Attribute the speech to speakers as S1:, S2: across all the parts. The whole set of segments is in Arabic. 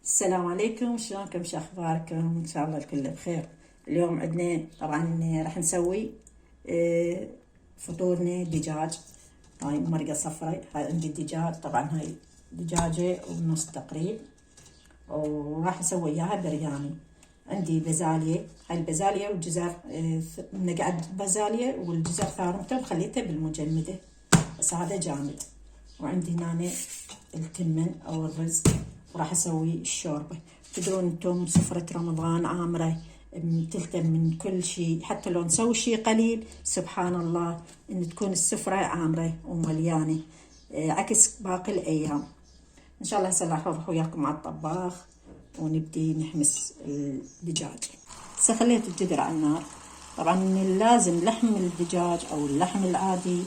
S1: السلام عليكم، شلونكم؟ شو اخباركم؟ ان شاء الله الكل بخير. اليوم عندنا طبعا راح نسوي فطورنا دجاج. هاي مرقه صفراء، هاي عندي الدجاج، طبعا هاي دجاجه ونص تقريب، وراح نسوي اياها برياني. عندي بازالية، هاي البازالية والجزر، نقعد بازالية والجزر ثارمته وخليته بالمجمدة، بس هذا جامد. وعندي هنا الكمن او الرز، وراح اسوي الشوربة. تدرون انتم سفرة رمضان عامرة تلتم من كل شيء، حتى لو نسوي شيء قليل سبحان الله ان تكون السفرة عامرة ومليانة، عكس باقي الايام. ان شاء الله هسه راح اروح وياكم على الطباخ ونبدي نحمس الدجاج. هسه خليت الجدر على النار. طبعا لازم لحم الدجاج او اللحم العادي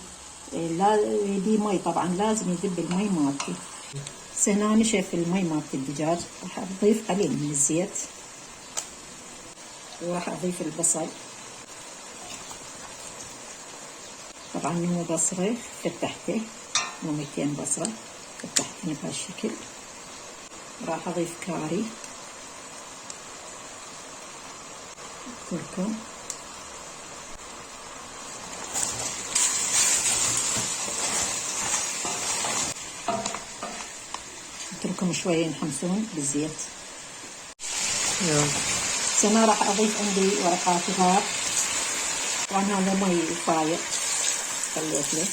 S1: لا يدي مي، طبعا لازم يذب المي مالتي. هنا نشف المي مالت الدجاج، راح اضيف قليل من الزيت، وراح اضيف البصل. طبعا مو بصرة فتحته، مو 200 بصرة فتحتني بهالشكل. راح اضيف كاري، كركم، اتركهم شوية ينحمسون بالزيت. هنا راح اضيف عندي ورقات غار، طبعا هذا مي فايق خليت له.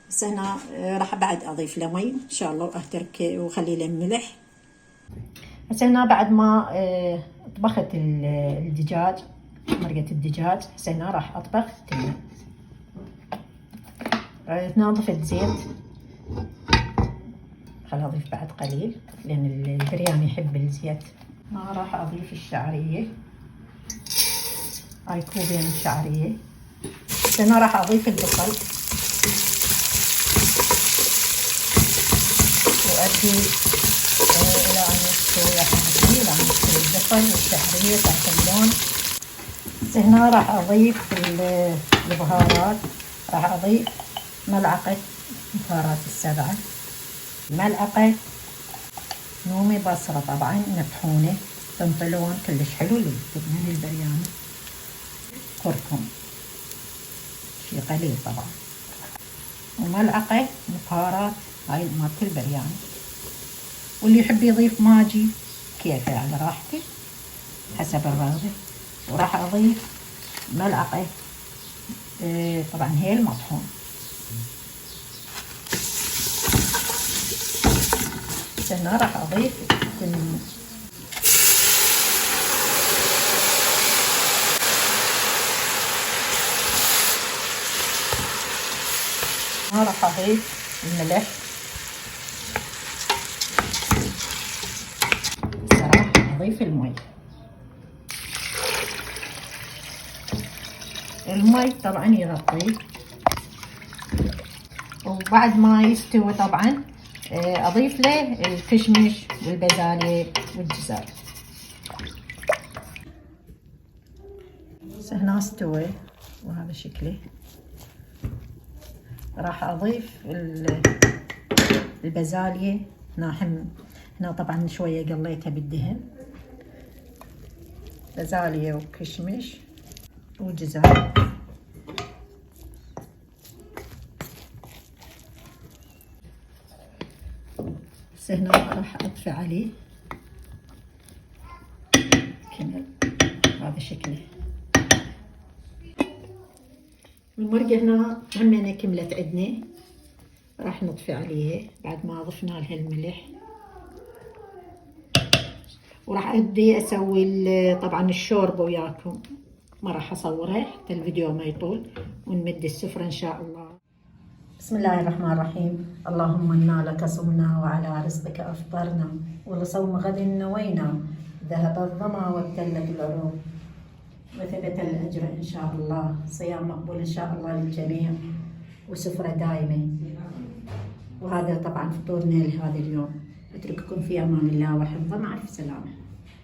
S1: بس هنا راح بعد اضيف له مي ان شاء الله، واترك وخلي له ملح. هسه هنا بعد ما طبخت الدجاج، مرقة الدجاج، هسه هنا راح اطبخ التمن. هنا ضفت زيت، خل اضيف بعد قليل لان البرياني يحب الزيت. هنا راح اضيف الشعرية، هاي كوبين شعرية. هنا راح اضيف البصل وأدي إلى أن يستوي، إلى أن يستوي البصل والشعرية تحت اللون. هنا راح أضيف البهارات، راح أضيف ملعقة بهارات السبعة، ملعقة نومي بصرة طبعا مطحونة تنطي لون كلش حلو للبرياني، كركم شي قليل طبعا، وملعقة بهارات هاي مالت البرياني. واللي يحب يضيف ماجي كيفه على راحته حسب الرغبة. وراح اضيف ملعقة طبعا هيل مطحون. هنا راح اضيف راح اضيف الملح. راح اضيف المي. المي طبعا يغطيه، وبعد ما يستوي طبعا اضيف له الكشمش والبازالية والجزر. هنا استوى وهذا شكله. راح اضيف البازالية. هنا طبعا شوية قليتها بالدهن، بازالية وكشمش وجزر. هنا راح اطفي عليه كمل، هذا شكله. المرقة هنا همينة كملت عندنا، راح نطفي عليه بعد ما ضفنا لها الملح. وراح ابدي اسوي طبعا الشوربة وياكم، ما راح اصوره حتى الفيديو ما يطول، ونمد السفرة ان شاء الله. بسم الله الرحمن الرحيم. اللهم انا لك صمنا وعلى رزقك افطرنا، ولصوم غد نوينا، ذهب الظما وابتلت العروق، وثبت الاجر ان شاء الله. صيام مقبول ان شاء الله للجميع، وسفرة دائمة. وهذا طبعا فطورنا لهذا اليوم. اترككم في امان الله وحفظه، مع الف سلامة.